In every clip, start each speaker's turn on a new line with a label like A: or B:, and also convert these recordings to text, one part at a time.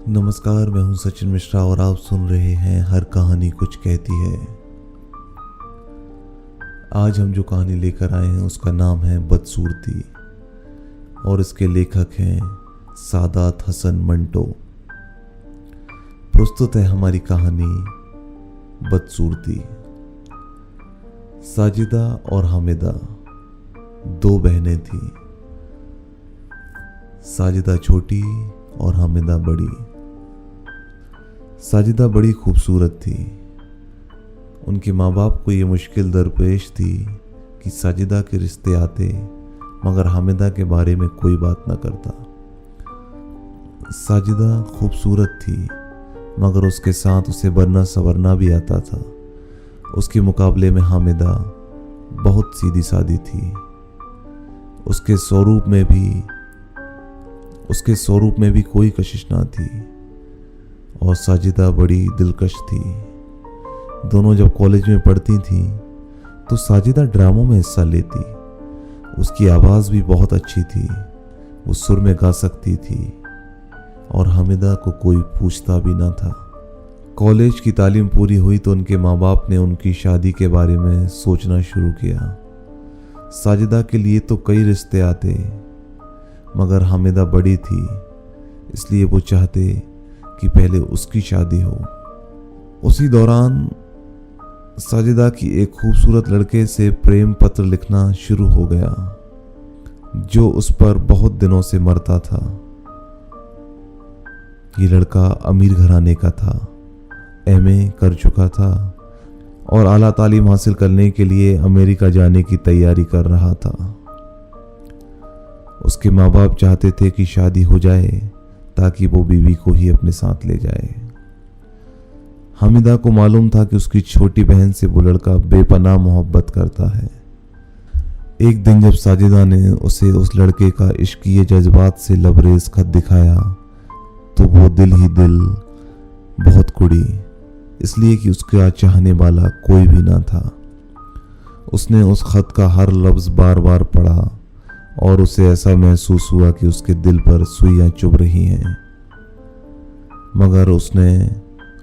A: नमस्कार, मैं हूं सचिन मिश्रा और आप सुन रहे हैं हर कहानी कुछ कहती है। आज हम जो कहानी लेकर आए हैं उसका नाम है बदसूरती और इसके लेखक हैं सादात हसन मंटो। प्रस्तुत है हमारी कहानी बदसूरती। साजिदा और हामिदा दो बहनें थीं। साजिदा छोटी और हामिदा बड़ी। साजिदा बड़ी खूबसूरत थी। उनके माँ बाप को ये मुश्किल दरपेश थी कि साजिदा के रिश्ते आते मगर हामिदा के बारे में कोई बात न करता। साजिदा खूबसूरत थी मगर उसके साथ उसे बनना संवरना भी आता था। उसके मुकाबले में हामिदा बहुत सीधी सादी थी। उसके स्वरूप में भी कोई कशिश ना थी और साजिदा बड़ी दिलकश थी। दोनों जब कॉलेज में पढ़ती थीं तो साजिदा ड्रामों में हिस्सा लेती। उसकी आवाज़ भी बहुत अच्छी थी। वो सुर में गा सकती थी और हामिदा को कोई पूछता भी ना था। कॉलेज की तालीम पूरी हुई तो उनके माँ बाप ने उनकी शादी के बारे में सोचना शुरू किया। साजिदा के लिए तो कई रिश्ते आते मगर हामिदा बड़ी थी, इसलिए वो चाहते कि पहले उसकी शादी हो। उसी दौरान साजिदा की एक खूबसूरत लड़के से प्रेम पत्र लिखना शुरू हो गया जो उस पर बहुत दिनों से मरता था। ये लड़का अमीर घराने का था, एमए कर चुका था और आला तालीम हासिल करने के लिए अमेरिका जाने की तैयारी कर रहा था। उसके माँ बाप चाहते थे कि शादी हो जाए ताकि वो बीवी को ही अपने साथ ले जाए। हामिदा को मालूम था कि उसकी छोटी बहन से वो लड़का बेपनाह मोहब्बत करता है। एक दिन जब साजिदा ने उसे उस लड़के का इश्कीय जज्बात से लबरेज खत दिखाया तो वो दिल ही दिल बहुत कुड़ी, इसलिए कि उसका चाहने वाला कोई भी ना था। उसने उस खत का हर लफ्ज बार बार पढ़ा और उसे ऐसा महसूस हुआ कि उसके दिल पर सुइयां चुभ रही हैं। मगर उसने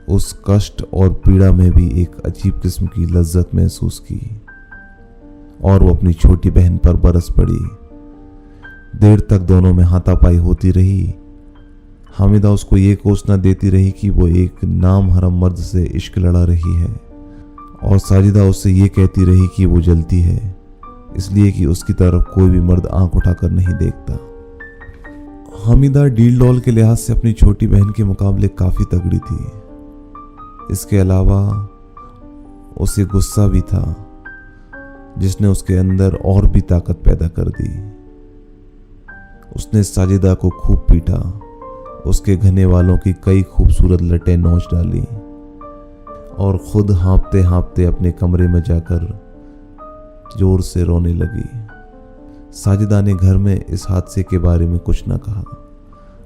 A: उस कष्ट और पीड़ा में भी एक अजीब किस्म की लज्जत महसूस की और वो अपनी छोटी बहन पर बरस पड़ी। देर तक दोनों में हाथापाई होती रही। हामिदा उसको ये कोसना देती रही कि वो एक नाम हरम मर्द से इश्क लड़ा रही है और साजिदा उससे ये कहती रही कि वो जलती है इसलिए कि उसकी तरफ कोई भी मर्द आंख उठाकर नहीं देखता। हामिदा डील डॉल के लिहाज से अपनी छोटी बहन के मुकाबले काफी तगड़ी थी। इसके अलावा उसे गुस्सा भी था जिसने उसके अंदर और भी ताकत पैदा कर दी। उसने साजिदा को खूब पीटा, उसके घने वालों की कई खूबसूरत लटें नोच डाली और खुद हाँपते हाँपते अपने कमरे में जाकर जोर से रोने लगी। साजिदा ने घर में इस हादसे के बारे में कुछ न कहा।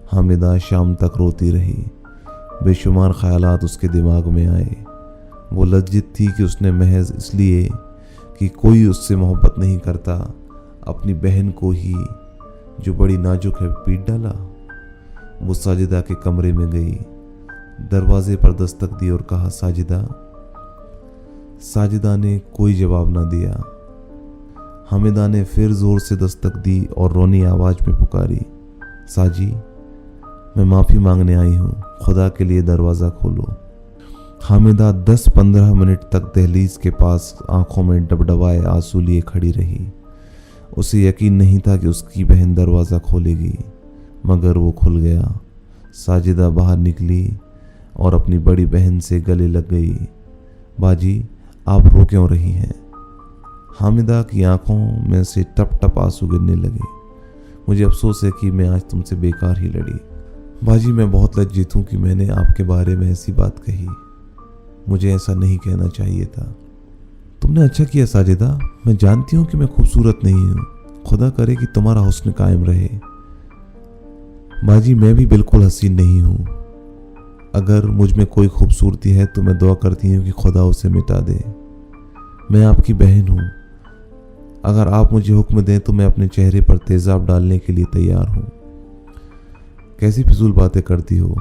A: हामिदा शाम तक रोती रही। बेशुमार ख्यालात उसके दिमाग में आए। वो लज्जित थी कि उसने महज इसलिए कि कोई उससे मोहब्बत नहीं करता अपनी बहन को ही जो बड़ी नाजुक है पीट डाला। वो साजिदा के कमरे में गई, दरवाजे पर दस्तक दी और कहा साजिदा। साजिदा ने कोई जवाब ना दिया। हामिदा ने फिर जोर से दस्तक दी और रोनी आवाज में पुकारी, साजी, मैं माफी मांगने आई हूँ, खुदा के लिए दरवाजा खोलो। हामिदा 10-15 मिनट तक दहलीज के पास आंखों में डबडबाए आंसू लिए खड़ी रही। उसे यकीन नहीं था कि उसकी बहन दरवाजा खोलेगी, मगर वो खुल गया। साजिदा बाहर निकली और अपनी बड़ी बहन से गले लग गई। बाजी, आप रो क्यों रही हैं? हामिदा की आंखों में से टप टप आंसू गिरने लगे। मुझे अफसोस है कि मैं आज तुमसे बेकार ही लड़ी। बाजी, मैं बहुत लज्जित हूँ कि मैंने आपके बारे में ऐसी बात कही। मुझे ऐसा नहीं कहना चाहिए था। तुमने अच्छा किया साजिदा। मैं जानती हूँ कि मैं खूबसूरत नहीं हूँ। खुदा करे कि तुम्हारा हुस्न कायम रहे। बाजी, मैं भी बिल्कुल हसीन नहीं हूँ। अगर मुझ में कोई खूबसूरती है तो मैं दुआ करती हूँ कि खुदा उसे मिटा दे। मैं आपकी बहन हूँ। अगर आप मुझे हुक्म दें तो मैं अपने चेहरे पर तेजाब डालने के लिए तैयार हूँ। कैसी फिजूल बातें करती हो।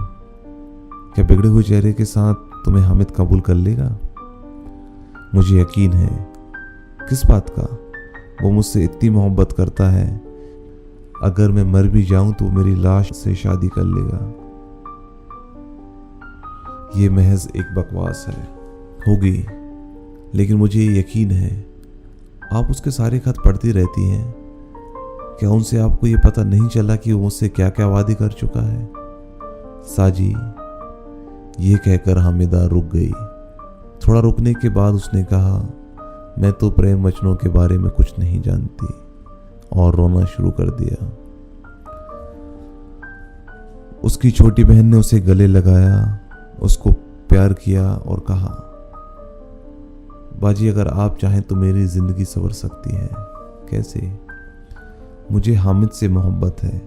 A: क्या बिगड़े हुए चेहरे के साथ तुम्हें हामिद कबूल कर लेगा? मुझे यकीन है। किस बात का? वो मुझसे इतनी मोहब्बत करता है, अगर मैं मर भी जाऊं तो मेरी लाश से शादी कर लेगा। ये महज एक बकवास है। होगी, लेकिन मुझे यकीन है। आप उसके सारे खत पढ़ती रहती हैं, क्या उनसे आपको ये पता नहीं चला कि वो मुझसे क्या क्या वादे कर चुका है? साजी, ये कहकर हामिदा रुक गई। थोड़ा रुकने के बाद उसने कहा, मैं तो प्रेम वचनों के बारे में कुछ नहीं जानती, और रोना शुरू कर दिया। उसकी छोटी बहन ने उसे गले लगाया, उसको प्यार किया और कहा, बाजी अगर आप चाहें तो मेरी जिंदगी संवर सकती है। कैसे? मुझे हामिद से मोहब्बत है।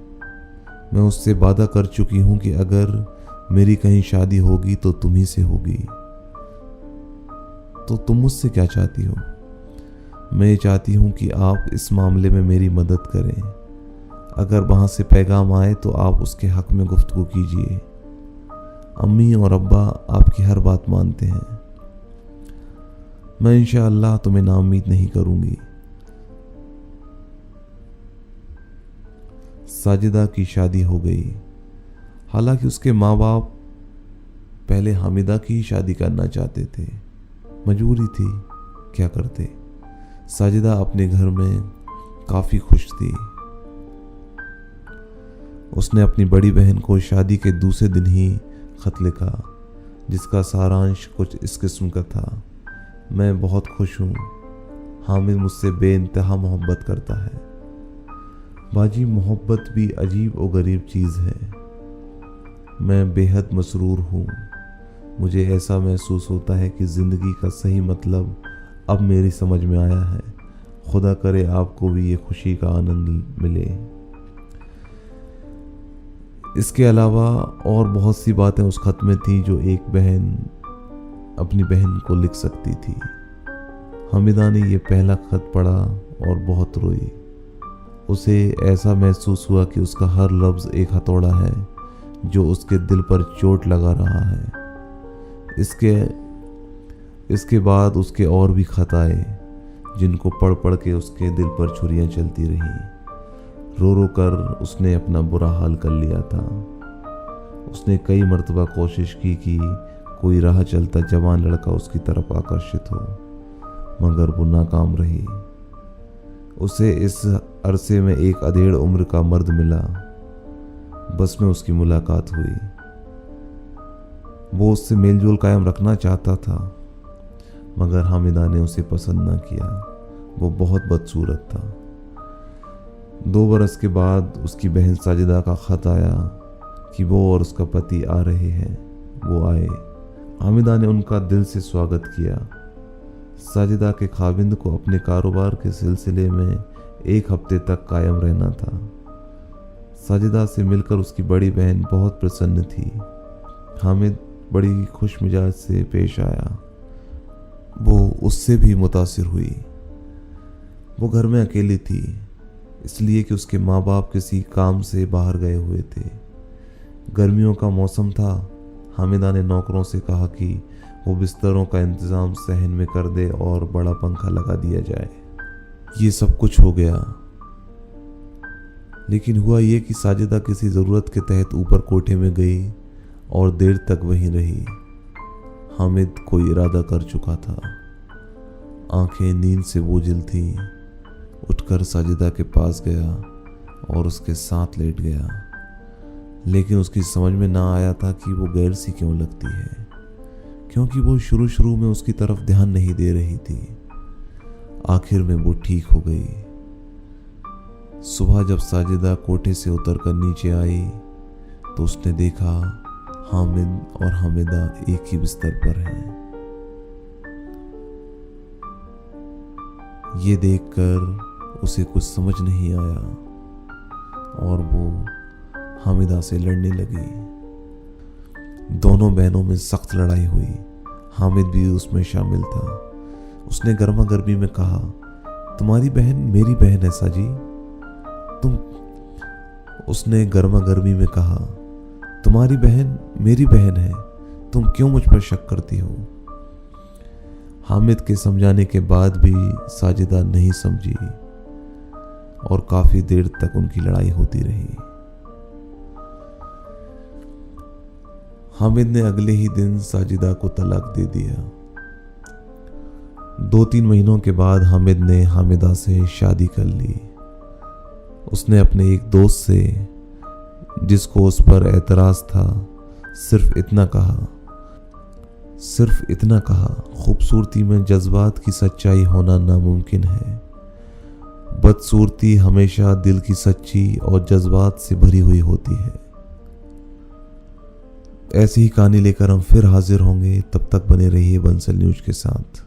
A: मैं उससे वादा कर चुकी हूं कि अगर मेरी कहीं शादी होगी तो तुम्ही से होगी। तो तुम मुझसे क्या चाहती हो? मैं ये चाहती हूं कि आप इस मामले में मेरी मदद करें। अगर वहां से पैगाम आए तो आप उसके हक में गुफ्तगू कीजिए। अम्मी और अब्बा आपकी हर बात मानते हैं। मैं इंशाअल्लाह तुम्हें नाउम्मीद नहीं करूंगी। साजिदा की शादी हो गई। हालांकि उसके माँ बाप पहले हामिदा की ही शादी करना चाहते थे। मजबूरी थी, क्या करते। साजिदा अपने घर में काफी खुश थी। उसने अपनी बड़ी बहन को शादी के दूसरे दिन ही खत लिखा, जिसका सारांश कुछ इस किस्म का था। मैं बहुत खुश हूँ। हामिद मुझसे बेइंतहा मोहब्बत करता है। बाजी, मोहब्बत भी अजीब और गरीब चीज़ है। मैं बेहद मसरूर हूँ। मुझे ऐसा महसूस होता है कि ज़िंदगी का सही मतलब अब मेरी समझ में आया है। खुदा करे आपको भी ये खुशी का आनंद मिले। इसके अलावा और बहुत सी बातें उस खत में थी जो एक बहन अपनी बहन को लिख सकती थी। हामिदा ने यह पहला खत पढ़ा और बहुत रोई। उसे ऐसा महसूस हुआ कि उसका हर लफ्ज़ एक हथौड़ा है जो उसके दिल पर चोट लगा रहा है। इसके बाद उसके और भी खत आए, जिनको पढ़ पढ़ के उसके दिल पर छुरियां चलती रहीं। रो रो कर उसने अपना बुरा हाल कर लिया था। उसने कई मर्तबा कोशिश की कि कोई राह चलता जवान लड़का उसकी तरफ आकर्षित हो, मगर वो नाकाम रही। उसे इस अरसे में एक अधेड़ उम्र का मर्द मिला। बस में उसकी मुलाकात हुई। वो उससे मेलजोल कायम रखना चाहता था, मगर हामिदा ने उसे पसंद न किया। वो बहुत बदसूरत था। 2 बरस के बाद उसकी बहन साजिदा का खत आया कि वो और उसका पति आ रहे हैं। वो आए। हामिदा ने उनका दिल से स्वागत किया। साजिदा के खाविंद को अपने कारोबार के सिलसिले में 1 हफ्ते तक कायम रहना था। साजिदा से मिलकर उसकी बड़ी बहन बहुत प्रसन्न थी। हामिद बड़ी खुश मिजाज से पेश आया। वो उससे भी मुतासिर हुई। वो घर में अकेली थी, इसलिए कि उसके माँ बाप किसी काम से बाहर गए हुए थे। गर्मियों का मौसम था। हामिदा ने नौकरों से कहा कि वो बिस्तरों का इंतज़ाम सहन में कर दे और बड़ा पंखा लगा दिया जाए। ये सब कुछ हो गया, लेकिन हुआ ये कि साजिदा किसी ज़रूरत के तहत ऊपर कोठे में गई और देर तक वहीं रही। हामिद कोई इरादा कर चुका था। आंखें नींद से बोझिल थीं। उठकर साजिदा के पास गया और उसके साथ लेट गया, लेकिन उसकी समझ में ना आया था कि वो गैर सी क्यों लगती है, क्योंकि वो शुरू में उसकी तरफ ध्यान नहीं दे रही थी। आखिर में वो ठीक हो गई। सुबह जब साजिदा कोठे से उतरकर नीचे आई तो उसने देखा हामिद और हामिदा एक ही बिस्तर पर हैं। ये देखकर उसे कुछ समझ नहीं आया और वो हामिदा से लड़ने लगी। दोनों बहनों में सख्त लड़ाई हुई। हामिद भी उसमें शामिल था। उसने गर्मा गर्मी में कहा, तुम्हारी बहन मेरी बहन है साजी। उसने गर्मा गर्मी में कहा, तुम्हारी बहन मेरी बहन है, तुम क्यों मुझ पर शक करती हो? हामिद के समझाने के बाद भी साजिदा नहीं समझी और काफी देर तक उनकी लड़ाई होती रही। हामिद ने अगले ही दिन साजिदा को तलाक दे दिया। 2-3 महीनों के बाद हामिद ने हामिदा से शादी कर ली। उसने अपने एक दोस्त से, जिसको उस पर एतराज था, सिर्फ इतना कहा, खूबसूरती में जज्बात की सच्चाई होना नामुमकिन है। बदसूरती हमेशा दिल की सच्ची और जज्बात से भरी हुई होती है। ऐसी ही कहानी लेकर हम फिर हाजिर होंगे। तब तक बने रहिए बंसल न्यूज के साथ।